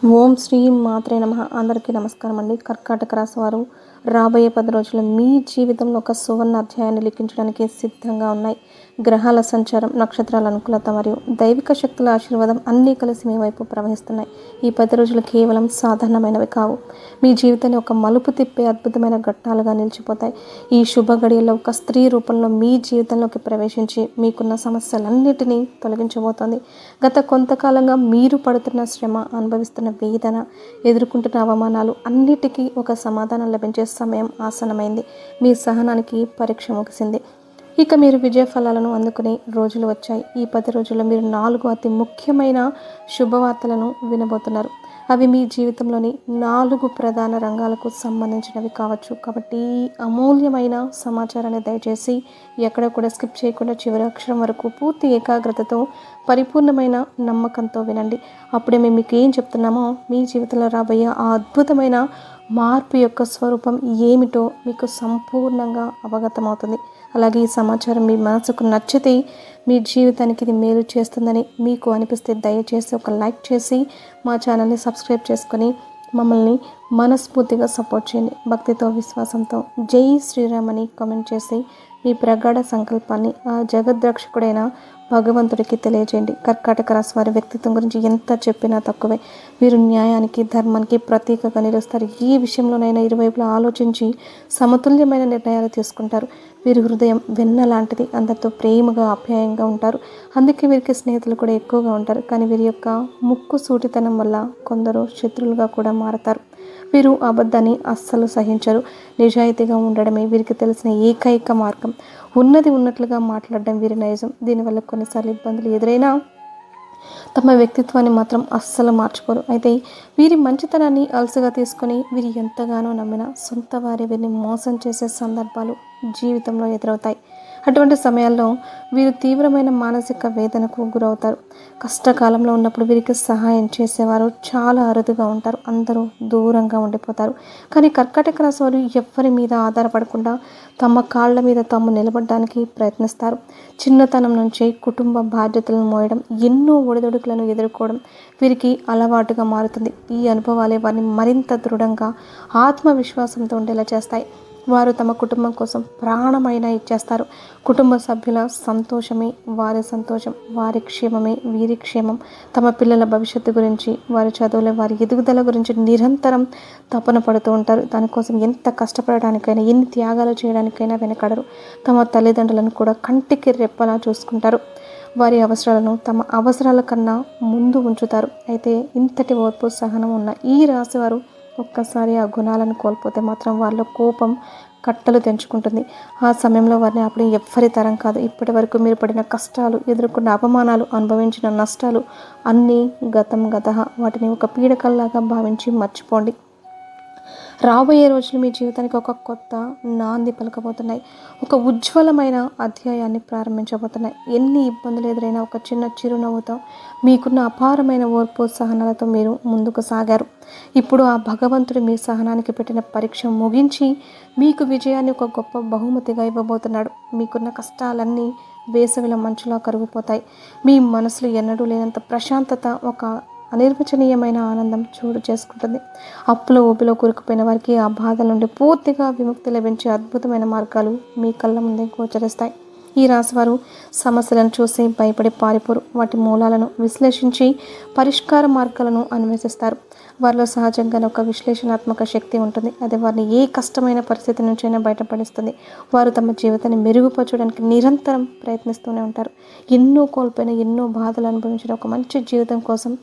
ఓం శ్రీ మాత్రే నమః. అందరికీ నమస్కారం అండి. కర్కాటక రాశి వారు రాబోయే 10 రోజులు మీ జీవితంలో ఒక సువర్ణ అధ్యాయాన్ని లిఖించడానికి సిద్ధంగా ఉన్నాయి. గ్రహాల సంచారం, నక్షత్రాల అనుకూలత మరియు దైవిక శక్తుల ఆశీర్వాదం అన్నీ కలిసి మీ వైపు ప్రవహిస్తున్నాయి. ఈ 10 రోజులు కేవలం సాధారణమైనవి కావు. మీ జీవితాన్ని ఒక మలుపు తిప్పే అద్భుతమైన ఘట్టాలుగా నిలిచిపోతాయి. ఈ శుభ గడియల్లో ఒక స్త్రీ రూపంలో మీ జీవితంలోకి ప్రవేశించి మీకున్న సమస్యలన్నిటినీ తొలగించబోతోంది. గత కొంతకాలంగా మీరు పడుతున్న శ్రమ, అనుభవిస్తున్న వేదన, ఎదుర్కొంటున్న అవమానాలు అన్నిటికీ ఒక సమాధానం లభించే సమయం ఆసన్నమైంది. మీ సహనానికి పరీక్ష ముగిసింది. ఇక మీరు విజయ ఫలాలను అందుకునే రోజులు వచ్చాయి. ఈ 10 రోజుల్లో మీరు 4 అతి ముఖ్యమైన శుభవార్తలను వినబోతున్నారు. అవి మీ జీవితంలోని 4 ప్రధాన రంగాలకు సంబంధించినవి కావచ్చు. కాబట్టి ఈ అమూల్యమైన సమాచారాన్ని దయచేసి ఎక్కడ కూడా స్కిప్ చేయకుండా చివరి అక్షరం వరకు పూర్తి ఏకాగ్రతతో, పరిపూర్ణమైన నమ్మకంతో వినండి. అప్పుడే మేము మీకు ఏం చెప్తున్నామో మీ జీవితంలో రాబోయే ఆ అద్భుతమైన మార్పు యొక్క స్వరూపం ఏమిటో మీకు సంపూర్ణంగా అవగతమవుతుంది. అలాగే ఈ సమాచారం మీ మనసుకు నచ్చితే, మీ జీవితానికి ఇది మేలు చేస్తుందని మీకు అనిపిస్తే దయచేసి ఒక లైక్ చేసి మా ఛానల్ని సబ్స్క్రైబ్ చేసుకొని మమ్మల్ని మనస్ఫూర్తిగా సపోర్ట్ చేయండి. భక్తితో, విశ్వాసంతో జై శ్రీరామ్ అని కామెంట్ చేసి మీ ప్రగాఢ సంకల్పాన్ని ఆ జగద్రక్షకుడైన భగవంతుడికి తెలియజేయండి. కర్కాటక రాశి వారి వ్యక్తిత్వం గురించి ఎంత చెప్పినా తక్కువే. వీరు న్యాయానికి, ధర్మానికి ప్రతీకగా నిలుస్తారు. ఏ విషయంలోనైనా ఇరువైపులా ఆలోచించి సమతుల్యమైన నిర్ణయాలు తీసుకుంటారు. వీరి హృదయం వెన్న లాంటిది. అందరితో ప్రేమగా, ఆప్యాయంగా ఉంటారు. అందుకే వీరికి స్నేహితులు కూడా ఎక్కువగా ఉంటారు. కానీ వీరి యొక్క ముక్కు సూటితనం వల్ల కొందరు శత్రువులుగా కూడా మారతారు. వీరు అబద్ధాన్ని అస్సలు సహించరు. నిజాయితీగా ఉండడమే వీరికి తెలిసిన ఏకైక మార్గం. ఉన్నది ఉన్నట్లుగా మాట్లాడడం వీరి నైజం. దీనివల్ల కొన్నిసార్లు ఇబ్బందులు ఎదురైనా తమ వ్యక్తిత్వాన్ని మాత్రం అస్సలు మార్చుకోరు. అయితే వీరి మంచితనాన్ని అలసిగా తీసుకొని వీరు ఎంతగానో నమ్మిన సొంత వారి వీరిని మోసం చేసే సందర్భాలు జీవితంలో ఎదురవుతాయి. అటువంటి సమయాల్లో వీరు తీవ్రమైన మానసిక వేదనకు గురవుతారు. కష్టకాలంలో ఉన్నప్పుడు వీరికి సహాయం చేసేవారు చాలా అరుదుగా ఉంటారు. అందరూ దూరంగా ఉండిపోతారు. కానీ కర్కాటక రాశి వారు ఎవ్వరి మీద ఆధారపడకుండా తమ కాళ్ళ మీద తాము నిలబడడానికి ప్రయత్నిస్తారు. చిన్నతనం నుంచి కుటుంబ బాధ్యతలను మోయడం, ఎన్నో ఒడిదుడుకులను ఎదుర్కోవడం వీరికి అలవాటుగా మారుతుంది. ఈ అనుభవాలే వారిని మరింత దృఢంగా, ఆత్మవిశ్వాసంతో ఉండేలా చేస్తాయి. వారు తమ కుటుంబం కోసం ప్రాణమైనా ఇచ్చేస్తారు. కుటుంబ సభ్యుల సంతోషమే వారి సంతోషం, వారి క్షేమమే వీరి క్షేమం. తమ పిల్లల భవిష్యత్తు గురించి, వారి చదువుల, వారి ఎదుగుదల గురించి నిరంతరం తపన పడుతూ ఉంటారు. దానికోసం ఎంత కష్టపడడానికైనా, ఎన్ని త్యాగాలు చేయడానికైనా వెనకడరు. తమ తల్లిదండ్రులను కూడా కంటికి రెప్పలా చూసుకుంటారు. వారి అవసరాలను తమ అవసరాల కన్నా ముందు ఉంచుతారు. అయితే ఇంతటి ఓర్పు, సహనం ఉన్న ఈ రాశివారు ఒక్కసారి ఆ గుణాలను కోల్పోతే మాత్రం వాళ్ళ కోపం కట్టలు తెంచుకుంటుంది. ఆ సమయంలో వారిని అప్పుడు ఎవ్వరి తరం కాదు. ఇప్పటి వరకు మీరు పడిన కష్టాలు, ఎదుర్కొన్న అవమానాలు, అనుభవించిన నష్టాలు అన్నీ గతం గతః. వాటిని ఒక పీడకల్లాగా భావించి మర్చిపోండి. రాబోయే రోజులు మీ జీవితానికి ఒక కొత్త నాంది పలకబోతున్నాయి. ఒక ఉజ్వలమైన అధ్యాయాన్ని ప్రారంభించబోతున్నాయి. ఎన్ని ఇబ్బందులు ఎదురైనా ఒక చిన్న చిరునవ్వుతో, మీకున్న అపారమైన ఓర్పు, సహనాలతో మీరు ముందుకు సాగారు. ఇప్పుడు ఆ భగవంతుడు మీ సహనానికి పెట్టిన పరీక్ష ముగించి మీకు విజయాన్ని ఒక గొప్ప బహుమతిగా ఇవ్వబోతున్నాడు. మీకున్న కష్టాలన్నీ వేసవిలో మంచులా కరిగిపోతాయి. మీ మనసులో ఎన్నడూ లేనంత ప్రశాంతత, ఒక అనిర్వచనీయమైన ఆనందం చోటు చేసుకుంటుంది. అప్పుల ఊపిలో కూరుకుపోయిన వారికి ఆ బాధల నుండి పూర్తిగా విముక్తి లభించే అద్భుతమైన మార్గాలు మీ కళ్ళ ముందే గోచరిస్తాయి. ఈ రాశివారు సమస్యలను చూసి భయపడి పారిపోరు. వాటి మూలాలను విశ్లేషించి పరిష్కార మార్గాలను అన్వేషిస్తారు. వారిలో సహజంగానే ఒక విశ్లేషణాత్మక శక్తి ఉంటుంది. అది వారిని ఏ కష్టమైన పరిస్థితి నుంచైనా బయటపడిస్తుంది. వారు తమ జీవితాన్ని మెరుగుపరచడానికి నిరంతరం ప్రయత్నిస్తూనే ఉంటారు. ఎన్నో కోల్పోయిన, ఎన్నో బాధలు అనుభవించిన ఒక మంచి జీవితం కోసం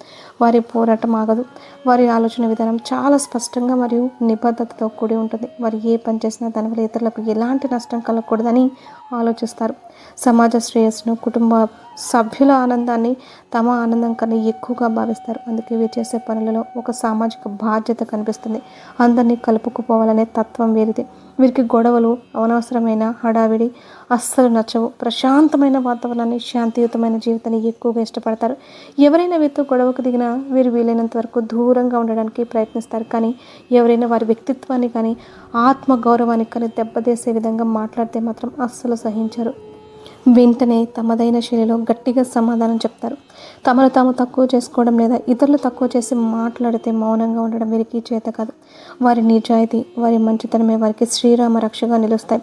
వారి పోరాటం ఆగదు. వారి ఆలోచన విధానం చాలా స్పష్టంగా మరియు నిబద్ధతతో కూడి ఉంటుంది. వారు ఏ పని చేసినా దానివల్ల ఇతరులకు ఎలాంటి నష్టం కలగకూడదని ఆలోచిస్తారు. సమాజ శ్రేయస్సును, కుటుంబ సభ్యుల ఆనందాన్ని తమ ఆనందం కన్నా ఎక్కువగా భావిస్తారు. అందుకే వీరు చేసే పనులలో ఒక సామాజిక బాధ్యత కనిపిస్తుంది. అందరినీ కలుపుకుపోవాలనే తత్వం వీరిది. వీరికి గొడవలు, అనవసరమైన హడావిడి అస్సలు నచ్చవు. ప్రశాంతమైన వాతావరణాన్ని, శాంతియుతమైన జీవితాన్ని ఎక్కువగా ఇష్టపడతారు. ఎవరైనా వీరితో గొడవకు దిగినా వీరు వీలైనంత వరకు దూరంగా ఉండడానికి ప్రయత్నిస్తారు. కానీ ఎవరైనా వారి వ్యక్తిత్వాన్ని కానీ, ఆత్మ గౌరవానికి కానీ దెబ్బతీసే విధంగా మాట్లాడితే మాత్రం అస్సలు సహించరు. వెంటనే తమదైన శైలిలో గట్టిగా సమాధానం చెప్తారు. తమను తాము తక్కువ చేసుకోవడం లేదా ఇతరులు తక్కువ చేసి మాట్లాడితే మౌనంగా ఉండడం వీరికి చేత కాదు. వారి నిజాయితీ, వారి మంచితనమే వారికి శ్రీరామ రక్షగా నిలుస్తాయి.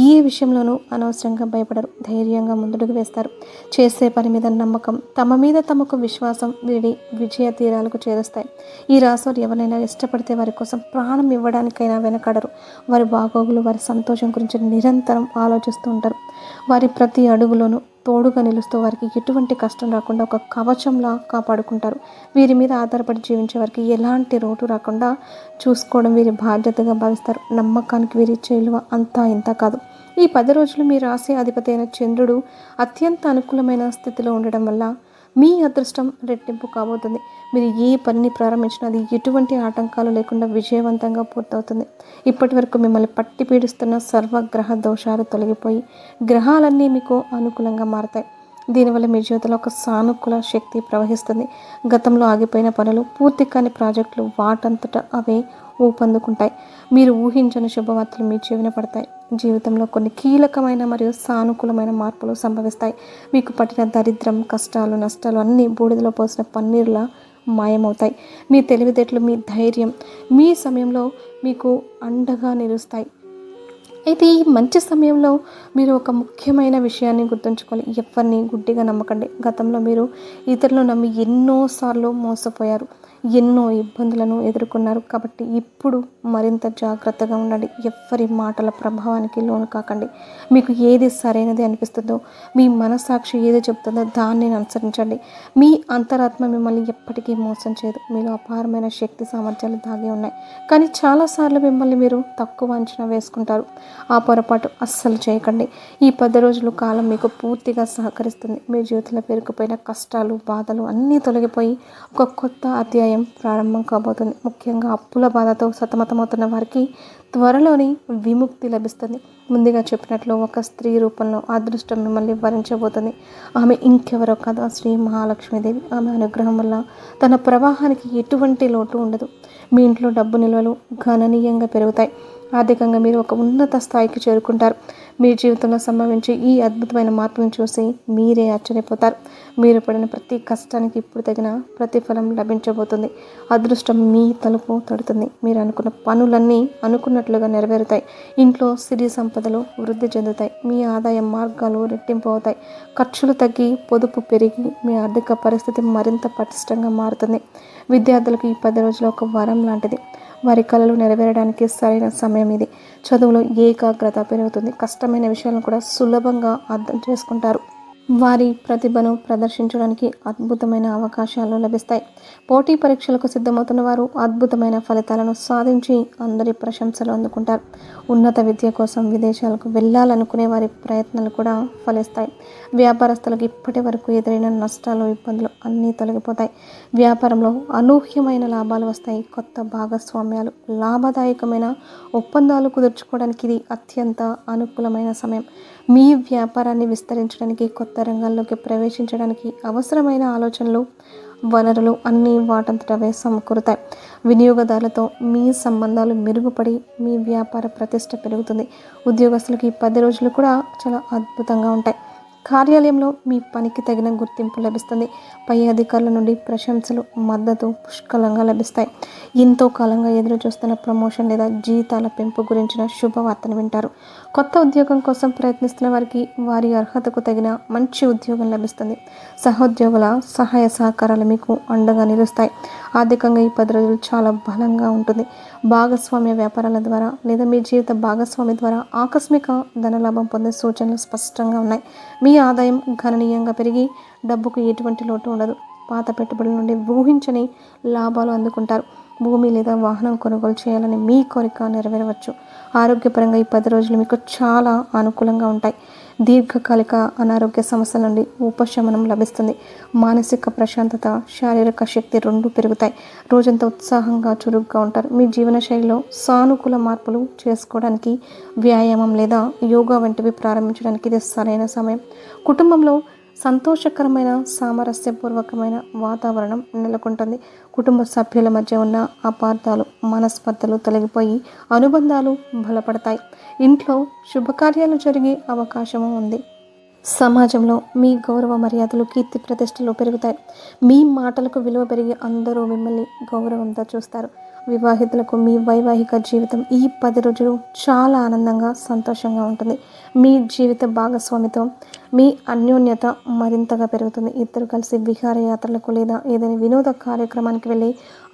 ఏ విషయంలోనూ అనవసరంగా భయపడరు. ధైర్యంగా ముందుకు వేస్తారు. చేసే పని మీద నమ్మకం, తమ మీద తమకు విశ్వాసం వీరి విజయ తీరాలకు చేరుస్తాయి. ఈ రాశివారు ఎవరైనా ఇష్టపడితే వారి కోసం ప్రాణం ఇవ్వడానికైనా వెనకాడరు. వారి బాగోగులు, వారి సంతోషం గురించి నిరంతరం ఆలోచిస్తూ ఉంటారు. వారి ప్రతి అడుగులోనూ తోడుగా నిలుస్తూ వారికి ఎటువంటి కష్టం రాకుండా ఒక కవచంలా కాపాడుకుంటారు. వీరి మీద ఆధారపడి జీవించే వారికి ఎలాంటి లోటు రాకుండా చూసుకోవడం వీరి బాధ్యతగా భావిస్తారు. నమ్మకానికి వీరి ఇచ్చే విలువ అంతా ఇంత కాదు. ఈ 10 రోజులు మీ రాశి అధిపతి అయిన చంద్రుడు అత్యంత అనుకూలమైన స్థితిలో ఉండడం వల్ల మీ అదృష్టం రెట్టింపు కాబోతుంది. మీరు ఏ పనిని ప్రారంభించినా అది ఎటువంటి ఆటంకాలు లేకుండా విజయవంతంగా పూర్తవుతుంది. ఇప్పటి వరకు మిమ్మల్ని పట్టి పీడిస్తున్న సర్వగ్రహ దోషాలు తొలగిపోయి గ్రహాలన్నీ మీకు అనుకూలంగా మారతాయి. దీనివల్ల మీ జీవితంలో ఒక సానుకూల శక్తి ప్రవహిస్తుంది. గతంలో ఆగిపోయిన పనులు, పూర్తి కాని ప్రాజెక్టులు వాటంతట అవే ఊపందుకుంటాయి. మీరు ఊహించని శుభవార్తలు మీ చెవిన పడతాయి. జీవితంలో కొన్ని కీలకమైన మరియు సానుకూలమైన మార్పులు సంభవిస్తాయి. మీకు పట్టిన దరిద్రం, కష్టాలు, నష్టాలు అన్నీ బూడిదలో పోసిన పన్నీరులా మాయమవుతాయి. మీ తెలివితేటలు, మీ ధైర్యం మీ సమయంలో మీకు అండగా నిలుస్తాయి. అయితే ఈ మంచి సమయంలో మీరు ఒక ముఖ్యమైన విషయాన్ని గుర్తుంచుకోవాలి. ఎవరిని గుడ్డిగా నమ్మకండి. గతంలో మీరు ఇతరులను నమ్మి ఎన్నోసార్లు మోసపోయారు, ఎన్నో ఇబ్బందులను ఎదుర్కొన్నారు. కాబట్టి ఇప్పుడు మరింత జాగ్రత్తగా ఉండండి. ఎవ్వరి మాటల ప్రభావానికి లోను కాకండి. మీకు ఏది సరైనది అనిపిస్తుందో, మీ మనసాక్షి ఏది చెప్తుందో దాన్ని అనుసరించండి. మీ అంతరాత్మ మిమ్మల్ని ఎప్పటికీ మోసం చేయదు. మీలో అపారమైన శక్తి సామర్థ్యాలు దాగి ఉన్నాయి. కానీ చాలాసార్లు మిమ్మల్ని మీరు తక్కువ అంచనా వేసుకుంటారు. ఆ పొరపాటు అస్సలు చేయకండి. ఈ 10 రోజుల కాలం మీకు పూర్తిగా సహకరిస్తుంది. మీ జీవితంలో పేరుకుపోయిన కష్టాలు, బాధలు అన్నీ తొలగిపోయి ఒక కొత్త అధ్యాయం ప్రారంభం కాబోతుంది. ముఖ్యంగా అప్పుల బాధతో సతమతమవుతున్న వారికి త్వరలోని విముక్తి లభిస్తుంది. ముందుగా చెప్పినట్లు ఒక స్త్రీ రూపంలో అదృష్టం మిమ్మల్ని వరించబోతుంది. ఆమె ఇంకెవరో కాదు, శ్రీ మహాలక్ష్మీదేవి. ఆమె అనుగ్రహం వల్ల తన ప్రవాహానికి ఎటువంటి లోటు ఉండదు. మీ ఇంట్లో డబ్బు నిల్వలు గణనీయంగా పెరుగుతాయి. ఆర్థికంగా మీరు ఒక ఉన్నత స్థాయికి చేరుకుంటారు. మీ జీవితంలో సంభవించే ఈ అద్భుతమైన మార్పులను చూసి మీరే ఆశ్చర్యపోతారు. మీరు పడిన ప్రతి కష్టానికి ఇప్పుడు తగిన ప్రతిఫలం లభించబోతుంది. అదృష్టం మీ తలుపు తడుతుంది. మీరు అనుకున్న పనులన్నీ అనుకున్నట్లుగా నెరవేరుతాయి. ఇంట్లో సిరి సంపదలు వృద్ధి చెందుతాయి. మీ ఆదాయ మార్గాలు రెట్టింపు అవుతాయి. ఖర్చులు తగ్గి పొదుపు పెరిగి మీ ఆర్థిక పరిస్థితి మరింత పటిష్టంగా మారుతుంది. విద్యార్థులకు ఈ 10 రోజులు ఒక వరం లాంటిది. వారి కళలు నెరవేరడానికి సరైన సమయం ఇది. చదువులో ఏకాగ్రత పెరుగుతుంది. కష్టమైన విషయాలను కూడా సులభంగా అర్థం చేసుకుంటారు. వారి ప్రతిభను ప్రదర్శించడానికి అద్భుతమైన అవకాశాలు లభిస్తాయి. పోటీ పరీక్షలకు సిద్ధమవుతున్న వారు అద్భుతమైన ఫలితాలను సాధించి అందరి ప్రశంసలు అందుకుంటారు. ఉన్నత విద్య కోసం విదేశాలకు వెళ్ళాలనుకునే వారి ప్రయత్నాలు కూడా ఫలిస్తాయి. వ్యాపారస్తులకు ఇప్పటి వరకు ఎదురైన నష్టాలు, ఇబ్బందులు అన్నీ తొలగిపోతాయి. వ్యాపారంలో అనూహ్యమైన లాభాలు వస్తాయి. కొత్త భాగస్వామ్యాలు, లాభదాయకమైన ఒప్పందాలు కుదుర్చుకోవడానికి ఇది అత్యంత అనుకూలమైన సమయం. మీ వ్యాపారాన్ని విస్తరించడానికి, కొత్త రంగాల్లోకి ప్రవేశించడానికి అవసరమైన ఆలోచనలు, వనరులు అన్నీ వాటంతటవే సమకూరుతాయి. వినియోగదారులతో మీ సంబంధాలు మెరుగుపడి మీ వ్యాపార ప్రతిష్ట పెరుగుతుంది. ఉద్యోగస్తులకి 10 రోజులు కూడా చాలా అద్భుతంగా ఉంటాయి. కార్యాలయంలో మీ పనికి తగిన గుర్తింపు లభిస్తుంది. పై అధికారుల నుండి ప్రశంసలు, మద్దతు పుష్కలంగా లభిస్తాయి. ఎంతో కాలంగా ఎదురు చూస్తున్న ప్రమోషన్ లేదా జీతాల పెంపు గురించిన శుభవార్తను వింటారు. కొత్త ఉద్యోగం కోసం ప్రయత్నిస్తున్న వారికి వారి అర్హతకు తగిన మంచి ఉద్యోగం లభిస్తుంది. సహోద్యోగుల సహాయ సహకారాలు మీకు అండగా నిలుస్తాయి. ఆర్థికంగా ఈ 10 రోజులు చాలా బలంగా ఉంటుంది. భాగస్వామ్య వ్యాపారాల ద్వారా లేదా మీ జీవిత భాగస్వామి ద్వారా ఆకస్మిక ధనలాభం పొందే సూచనలు స్పష్టంగా ఉన్నాయి. మీ ఆదాయం గణనీయంగా పెరిగి డబ్బుకు ఎటువంటి లోటు ఉండదు. పాత పెట్టుబడుల నుండి ఊహించని లాభాలు అందుకుంటారు. భూమి లేదా వాహనం కొనుగోలు చేయాలని మీ కోరిక నెరవేరవచ్చు. ఆరోగ్యపరంగా ఈ 10 రోజులు మీకు చాలా అనుకూలంగా ఉంటాయి. దీర్ఘకాలిక అనారోగ్య సమస్యల నుండి ఉపశమనం లభిస్తుంది. మానసిక ప్రశాంతత, శారీరక శక్తి రెండూ పెరుగుతాయి. రోజంతా ఉత్సాహంగా, చురుగ్గా ఉంటారు. మీ జీవనశైలిలో సానుకూల మార్పులు చేసుకోవడానికి వ్యాయామం లేదా యోగా వంటివి ప్రారంభించడానికి ఇది సరైన సమయం. కుటుంబంలో సంతోషకరమైన, సామరస్యపూర్వకమైన వాతావరణం నెలకొంటుంది. కుటుంబ సభ్యుల మధ్య ఉన్న అపార్థాలు, మనస్పర్ధలు తొలగిపోయి అనుబంధాలు బలపడతాయి. ఇంట్లో శుభకార్యాలు జరిగే అవకాశము ఉంది. సమాజంలో మీ గౌరవ మర్యాదలు, కీర్తి ప్రతిష్టలు పెరుగుతాయి. మీ మాటలకు విలువ పెరిగి అందరూ మిమ్మల్ని గౌరవంతో చూస్తారు. వివాహితులకు మీ వైవాహిక జీవితం ఈ 10 రోజులు చాలా ఆనందంగా, సంతోషంగా ఉంటుంది. మీ జీవిత భాగస్వామితో మీ అన్యోన్యత మరింతగా పెరుగుతుంది. ఇద్దరు కలిసి విహారయాత్రలకు లేదా ఏదైనా వినోద కార్యక్రమానికి వెళ్ళే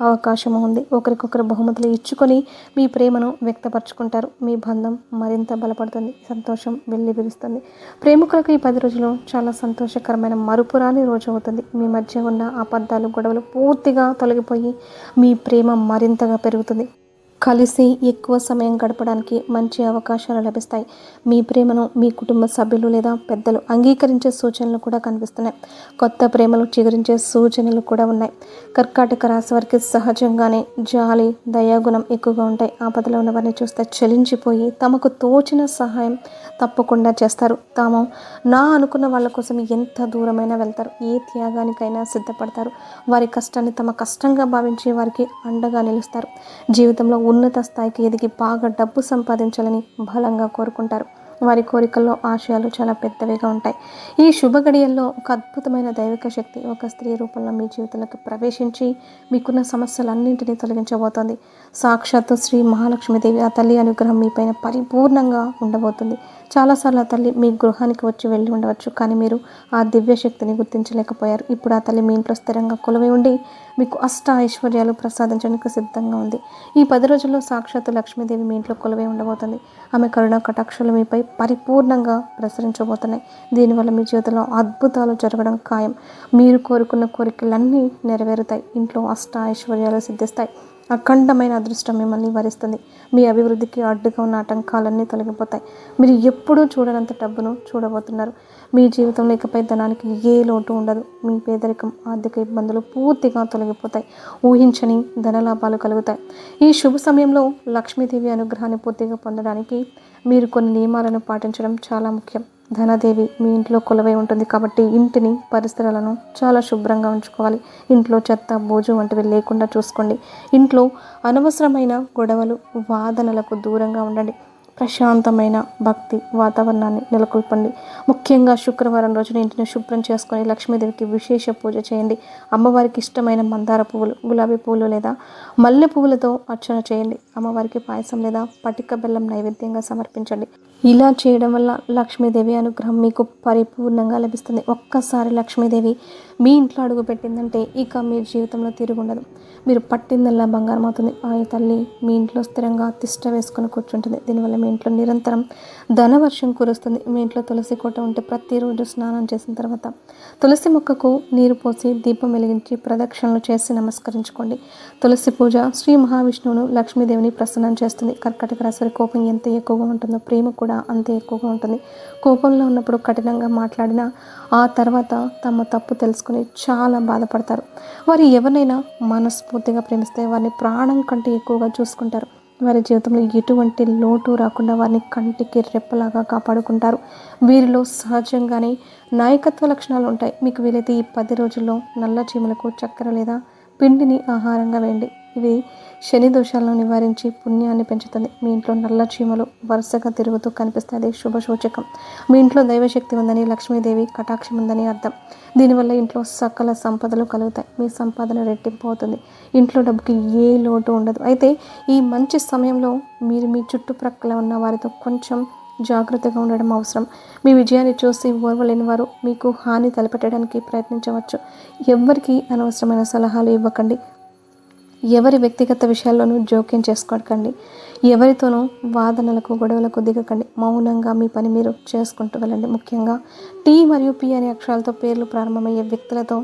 అవకాశం ఉంది. ఒకరికొకరు బహుమతులు ఇచ్చుకొని మీ ప్రేమను వ్యక్తపరచుకుంటారు. మీ బంధం మరింత బలపడుతుంది. సంతోషం వెల్లివిరుస్తుంది. ప్రేమికులకు ఈ 10 రోజులు చాలా సంతోషకరమైన మరుపురాని రోజు అవుతుంది. మీ మధ్య ఉన్న అబద్ధాలు, గొడవలు పూర్తిగా తొలగిపోయి మీ ప్రేమ మరింతగా పెరుగుతుంది. కలిసి ఎక్కువ సమయం గడపడానికి మంచి అవకాశాలు లభిస్తాయి. మీ ప్రేమను మీ కుటుంబ సభ్యులు లేదా పెద్దలు అంగీకరించే సూచనలు కూడా కనిపిస్తున్నాయి. కొత్త ప్రేమలు చిగురించే సూచనలు కూడా ఉన్నాయి. కర్కాటక రాశి వారికి సహజంగానే జాలి, దయాగుణం ఎక్కువగా ఉంటాయి. ఆపదలో ఉన్న వారిని చూస్తే చలించిపోయి తమకు తోచిన సహాయం తప్పకుండా చేస్తారు. తాము అనుకున్న వాళ్ళ కోసం ఎంత దూరమైనా వెళ్తారు. ఏ త్యాగానికైనా సిద్ధపడతారు. వారి కష్టాన్ని తమ కష్టంగా భావించి వారికి అండగా నిలుస్తారు. జీవితంలో ఉన్నత స్థాయికి ఎదిగి బాగా డబ్బు సంపాదించాలని బలంగా కోరుకుంటారు. వారి కోరికల్లో ఆశయాలు చాలా పెద్దవిగా ఉంటాయి. ఈ శుభ గడియల్లో ఒక అద్భుతమైన దైవిక శక్తి ఒక స్త్రీ రూపంలో మీ జీవితంలోకి ప్రవేశించి మీకున్న సమస్యలన్నింటినీ తొలగించబోతోంది. సాక్షాత్తు శ్రీ మహాలక్ష్మీదేవి ఆ తల్లి అనుగ్రహం మీపైన పరిపూర్ణంగా ఉండబోతుంది. చాలాసార్లు ఆ తల్లి మీ గృహానికి వచ్చి వెళ్ళి ఉండవచ్చు, కానీ మీరు ఆ దివ్య శక్తిని గుర్తించలేకపోయారు. ఇప్పుడు ఆ తల్లి మీ ఇంట్లో స్థిరంగా కొలువై ఉండి మీకు అష్ట ఐశ్వర్యాలు ప్రసాదించడానికి సిద్ధంగా ఉంది. ఈ 10 రోజుల్లో సాక్షాత్తు లక్ష్మీదేవి మీ ఇంట్లో కొలువై ఉండబోతుంది. ఆమె కరుణ కటాక్షలు మీపై పరిపూర్ణంగా ప్రసరించబోతున్నాయి. దీనివల్ల మీ జీవితంలో అద్భుతాలు జరగడం ఖాయం. మీరు కోరుకున్న కోరికలన్నీ నెరవేరుతాయి. ఇంట్లో అష్ట ఐశ్వర్యాలు సిద్ధిస్తాయి. అఖండమైన అదృష్టం మిమ్మల్ని వరిస్తుంది. మీ అభివృద్ధికి అడ్డుగా ఉన్న ఆటంకాలన్నీ తొలగిపోతాయి. మీరు ఎప్పుడూ చూడనంత డబ్బును చూడబోతున్నారు. మీ జీవితంలో ఇకపై ధనానికి ఏ లోటు ఉండదు. మీ పేదరికం, ఆర్థిక ఇబ్బందులు పూర్తిగా తొలగిపోతాయి. ఊహించని ధనలాభాలు కలుగుతాయి. ఈ శుభ సమయంలో లక్ష్మీదేవి అనుగ్రహాన్ని పూర్తిగా పొందడానికి మీరు కొన్ని నియమాలను పాటించడం చాలా ముఖ్యం. ధనదేవి మీ ఇంట్లో కొలువై ఉంటుంది కాబట్టి ఇంటిని, పరిసరాలను చాలా శుభ్రంగా ఉంచుకోవాలి. ఇంట్లో చెత్త, బోజు వంటివి లేకుండా చూసుకోండి. ఇంట్లో అనవసరమైన గొడవలు, వాదనలకు దూరంగా ఉండండి. ప్రశాంతమైన భక్తి వాతావరణాన్ని నెలకొల్పండి. ముఖ్యంగా శుక్రవారం రోజున ఇంటిని శుభ్రం చేసుకొని లక్ష్మీదేవికి విశేష పూజ చేయండి. అమ్మవారికి ఇష్టమైన మందార పువ్వులు, గులాబీ పువ్వులు లేదా మల్లె పువ్వులతో అర్చన చేయండి. అమ్మవారికి పాయసం లేదా పటిక బెల్లం నైవేద్యంగా సమర్పించండి. ఇలా చేయడం వల్ల లక్ష్మీదేవి అనుగ్రహం మీకు పరిపూర్ణంగా లభిస్తుంది. ఒక్కసారి లక్ష్మీదేవి మీ ఇంట్లో అడుగు పెట్టిందంటే ఇక మీ జీవితంలో తిరుగుండదు. మీరు పట్టిందల్లా బంగారం అవుతుంది. ఆ తల్లి మీ ఇంట్లో స్థిరంగా తిష్ట వేసుకొని కూర్చుంటుంది. దీనివల్ల మీ ఇంట్లో నిరంతరం ధనవర్షం కురుస్తుంది. మీ ఇంట్లో తులసి కోట ఉంటే ప్రతిరోజు స్నానం చేసిన తర్వాత తులసి మొక్కకు నీరు పోసి దీపం వెలిగించి ప్రదక్షిణలు చేసి నమస్కరించుకోండి. తులసి పూజ శ్రీ మహావిష్ణువును, లక్ష్మీదేవిని ప్రసన్నం చేస్తుంది. కర్కాటక రాశి కోపం ఎంత ఎక్కువగా ఉంటుందో ప్రేమ కూడా అంతే ఎక్కువగా ఉంటుంది. కోపంలో ఉన్నప్పుడు కఠినంగా మాట్లాడినా ఆ తర్వాత తమ తప్పు తెలుసుకుని చాలా బాధపడతారు. వారు ఎవరినైనా మనస్ఫూర్తిగా ప్రేమిస్తే వారిని ప్రాణం కంటే ఎక్కువగా చూసుకుంటారు. వారి జీవితంలో ఎటువంటి లోటు రాకుండా వారిని కంటికి రెప్పలాగా కాపాడుకుంటారు. వీరిలో సహజంగానే నాయకత్వ లక్షణాలు ఉంటాయి. మీకు వీలైతే ఈ 10 రోజుల్లో నల్ల చీమలకు చక్కెర లేదా పిండిని ఆహారంగా వేయండి. ఇవి శని దోషాలను నివారించి పుణ్యాన్ని పెంచుతుంది. మీ ఇంట్లో నల్ల చీమలు వరుసగా తిరుగుతూ కనిపిస్తుంది శుభ సూచకం. మీ ఇంట్లో దైవశక్తి ఉందని, లక్ష్మీదేవి కటాక్షం ఉందని అర్థం. దీనివల్ల ఇంట్లో సకల సంపదలు కలుగుతాయి. మీ సంపాదన రెట్టింపు అవుతుంది. ఇంట్లో డబ్బుకి ఏ లోటు ఉండదు. అయితే ఈ మంచి సమయంలో మీరు మీ చుట్టుప్రక్కల ఉన్న వారితో కొంచెం జాగ్రత్తగా ఉండడం అవసరం. మీ విజయాన్ని చూసి ఓర్వలేని వారు మీకు హాని తలపెట్టడానికి ప్రయత్నించవచ్చు. ఎవ్వరికీ అనవసరమైన సలహాలు ఇవ్వకండి. ఎవరి వ్యక్తిగత విషయాల్లోనూ జోక్యం చేసుకోకండి. ఎవరితోనూ వాదనలకు, గొడవలకు దిగకండి. మౌనంగా మీ పని మీరు చేసుకుంటూ వెళ్ళండి. ముఖ్యంగా టీ మరియు పి అనే అక్షరాలతో పేర్లు ప్రారంభమయ్యే వ్యక్తులతో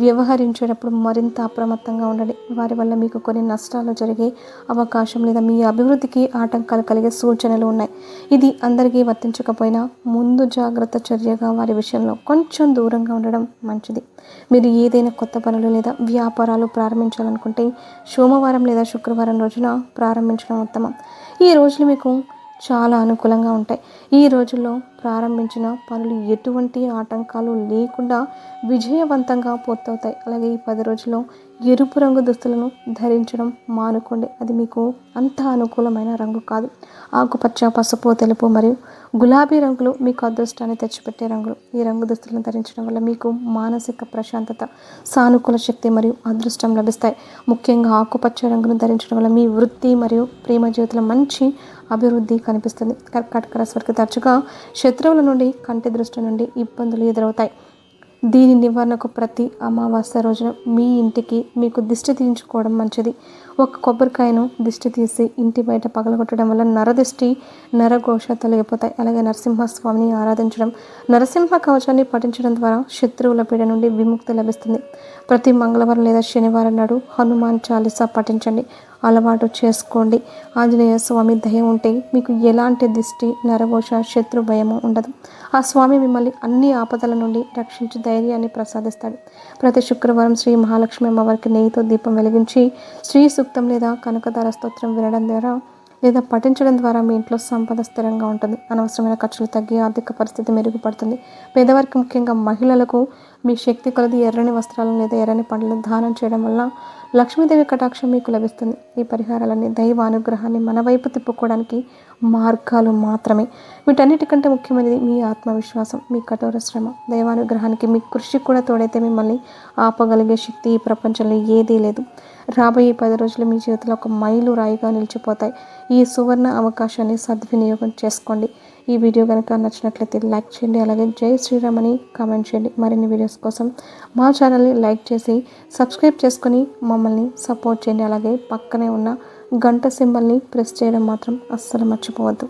వ్యవహరించేటప్పుడు మరింత అప్రమత్తంగా ఉండండి. వారి వల్ల మీకు కొన్ని నష్టాలు జరిగే అవకాశం లేదా మీ అభివృద్ధికి ఆటంకాలు కలిగే సూచనలు ఉన్నాయి. ఇది అందరికీ వర్తించకపోయినా ముందు జాగ్రత్త చర్యగా వారి విషయంలో కొంచెం దూరంగా ఉండడం మంచిది. మీరు ఏదైనా కొత్త పనులు లేదా వ్యాపారాలు ప్రారంభించాలనుకుంటే సోమవారం లేదా శుక్రవారం రోజున ప్రారంభించడం ఉత్తమం. ఈ రోజులు మీకు చాలా అనుకూలంగా ఉంటాయి. ఈ రోజుల్లో ప్రారంభించిన పనులు ఎటువంటి ఆటంకాలు లేకుండా విజయవంతంగా పూర్తవుతాయి. అలాగే ఈ 10 రోజుల్లో ఎరుపు రంగు దుస్తులను ధరించడం మానుకోండి. అది మీకు అంత అనుకూలమైన రంగు కాదు. ఆకుపచ్చ, పసుపు, తెలుపు మరియు గులాబీ రంగులు మీకు అదృష్టాన్ని తెచ్చిపెట్టే రంగులు. ఈ రంగు దుస్తులను ధరించడం వల్ల మీకు మానసిక ప్రశాంతత, సానుకూల శక్తి మరియు అదృష్టం లభిస్తాయి. ముఖ్యంగా ఆకుపచ్చ రంగును ధరించడం వల్ల మీ వృత్తి మరియు ప్రేమ జీవితంలో మంచి అభివృద్ధి కనిపిస్తుంది. కర్కాటక రాశి వారికి తరచుగా శత్రువుల నుండి, కంటి దృష్టి నుండి ఇబ్బందులు ఎదురవుతాయి. దీని నివారణకు ప్రతి అమావాస్య రోజున మీ ఇంటికి మీకు దిష్టి తీయించుకోవడం మంచిది. ఒక కొబ్బరికాయను దిష్టి తీసి ఇంటి బయట పగలగొట్టడం వల్ల నరదిష్టి, నరఘోష తొలగిపోతాయి. అలాగే నరసింహస్వామిని ఆరాధించడం, నరసింహ కవచాన్ని పఠించడం ద్వారా శత్రువుల పీడ నుండి విముక్తి లభిస్తుంది. ప్రతి మంగళవారం లేదా శనివారం నాడు హనుమాన్ చాలీసా పఠించండి. అలవాటు చేసుకోండి. ఆంజనేయ స్వామి దయ ఉంటే మీకు ఎలాంటి దిష్టి, నరఘోష, శత్రు భయము ఉండదు. ఆ స్వామి మిమ్మల్ని అన్ని ఆపదల నుండి రక్షించి ధైర్యాన్ని ప్రసాదిస్తాడు. ప్రతి శుక్రవారం శ్రీ మహాలక్ష్మి అమ్మవారికి నెయ్యితో దీపం వెలిగించి శ్రీ సూక్తం లేదా కనకదార స్తోత్రం వినడం ద్వారా లేదా పఠించడం ద్వారా మీ ఇంట్లో సంపద స్థిరంగా ఉంటుంది. అనవసరమైన ఖర్చులు తగ్గి ఆర్థిక పరిస్థితి మెరుగుపడుతుంది. పేదవారికి, ముఖ్యంగా మహిళలకు మీ శక్తి కొలది ఎర్రని వస్త్రాలను లేదా ఎర్రని పండ్లను దానం చేయడం వల్ల లక్ష్మీదేవి కటాక్షం మీకు లభిస్తుంది. ఈ పరిహారాలన్నీ దైవ అనుగ్రహాన్ని మన వైపు తిప్పుకోవడానికి మార్గాలు మాత్రమే. వీటన్నిటికంటే ముఖ్యమైనది మీ ఆత్మవిశ్వాసం, మీ కఠోర శ్రమ. దైవానుగ్రహానికి మీ కృషి కూడా తోడైతే మిమ్మల్ని ఆపగలిగే శక్తి ఈ ప్రపంచంలో ఏదీ లేదు. రాబోయే 10 రోజులు మీ జీవితంలో ఒక మైలు రాయిగా నిలిచిపోతాయి. ఈ సువర్ణ అవకాశాన్ని సద్వినియోగం చేసుకోండి. ఈ వీడియో కనుక నచ్చినట్లయితే లైక్ చేయండి. అలాగే జై శ్రీరామ్ అని కామెంట్ చేయండి. మరిన్ని వీడియోస్ కోసం మా ఛానల్ని లైక్ చేసి సబ్స్క్రైబ్ చేసుకొని మమ్మల్ని సపోర్ట్ చేయండి. అలాగే పక్కనే ఉన్న గంట సింబల్ని ప్రెస్ చేయడం మాత్రం అస్సలు మర్చిపోవద్దు.